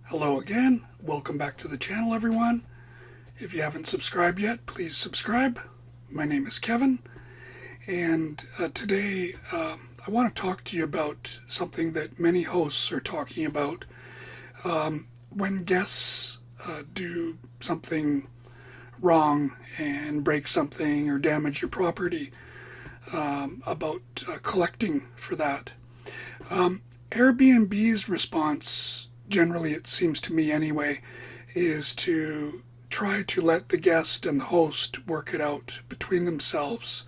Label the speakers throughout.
Speaker 1: Hello again. Welcome back to the channel, everyone. If you haven't subscribed yet, please subscribe. My name is Kevin, and today I want to talk to you about something that many hosts are talking about. When guests do something wrong and break something or damage your property, about collecting for that. Airbnb's response, generally it seems to me anyway, is to try to let the guest and the host work it out between themselves,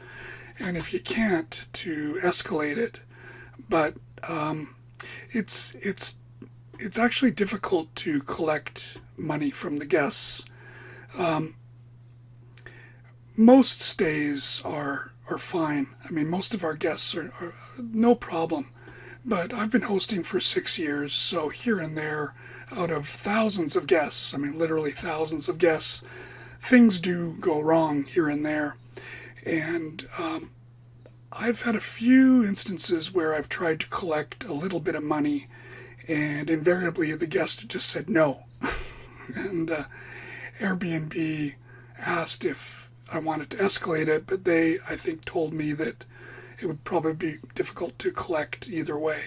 Speaker 1: and if you can't, to escalate it. But it's actually difficult to collect money from the guests. Most stays are fine. I mean, most of our guests are no problem. But I've been hosting for 6 years, so here and there, out of thousands of guests, I mean literally thousands of guests, things do go wrong here and there. And I've had a few instances where I've tried to collect a little bit of money, and invariably the guest just said no. And Airbnb asked if I wanted to escalate it, but they, I think, told me that it would probably be difficult to collect either way.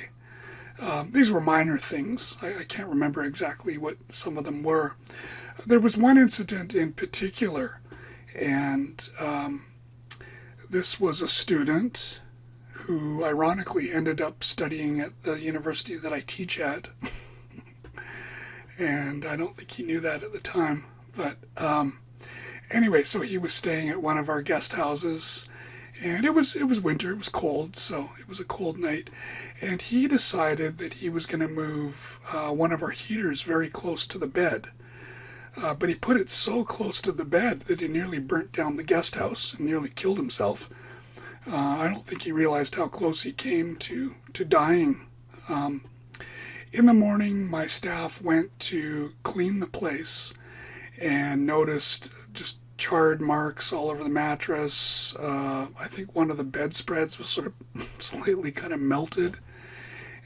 Speaker 1: These were minor things. I can't remember exactly what some of them were. There was one incident in particular, and this was a student who ironically ended up studying at the university that I teach at. And I don't think he knew that at the time. But anyway, so he was staying at one of our guest houses. And it was winter, it was cold, so it was a cold night. And he decided that he was going to move one of our heaters very close to the bed. But he put it so close to the bed that he nearly burnt down the guest house and nearly killed himself. I don't think he realized how close he came to dying. In the morning, my staff went to clean the place and noticed just charred marks all over the mattress. I think one of the bedspreads was sort of slightly kind of melted,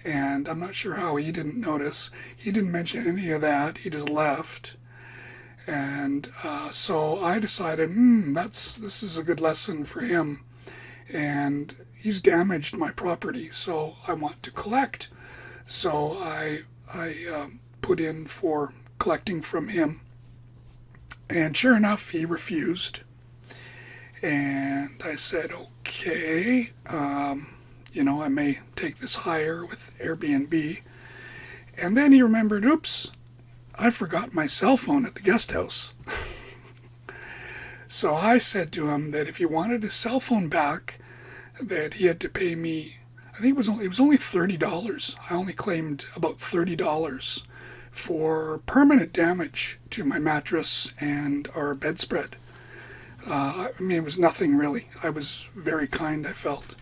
Speaker 1: and I'm not sure how he didn't notice. He didn't mention any of that. He just left. And so I decided, this is a good lesson for him, and he's damaged my property, so I want to collect. So I put in for collecting from him. And sure enough, he refused. And I said, okay, I may take this higher with Airbnb. And then he remembered, oops, I forgot my cell phone at the guest house. So I said to him that if he wanted his cell phone back, that he had to pay me, I think it was only $30. I only claimed about $30 for permanent damage to my mattress and our bedspread. I mean, it was nothing really. I was very kind, I felt.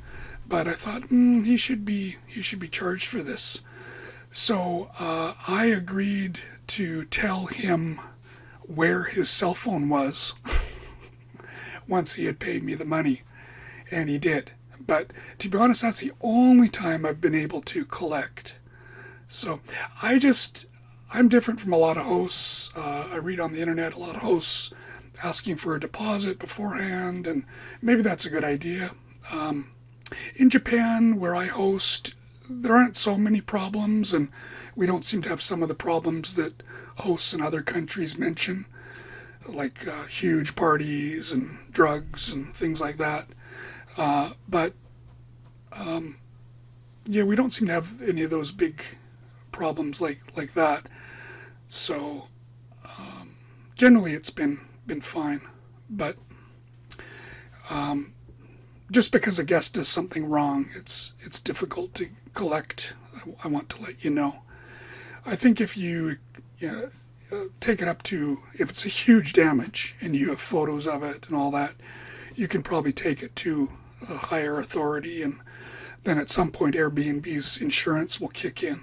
Speaker 1: But I thought, he should be charged for this. So I agreed to tell him where his cell phone was once he had paid me the money, and he did. But to be honest, that's the only time I've been able to collect. So I'm different from a lot of hosts. I read on the internet a lot of hosts asking for a deposit beforehand, and maybe that's a good idea. In Japan, where I host, there aren't so many problems, and we don't seem to have some of the problems that hosts in other countries mention, like huge parties and drugs and things like that. But we don't seem to have any of those big problems like that. So generally it's been fine. But just because a guest does something wrong, it's difficult to collect. I want to let you know. I think if you take it up to, if it's a huge damage and you have photos of it and all that, you can probably take it to a higher authority, and then at some point Airbnb's insurance will kick in.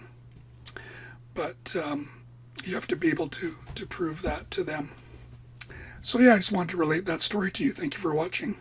Speaker 1: But you have to be able to prove that to them. So yeah, I just wanted to relate that story to you. Thank you for watching.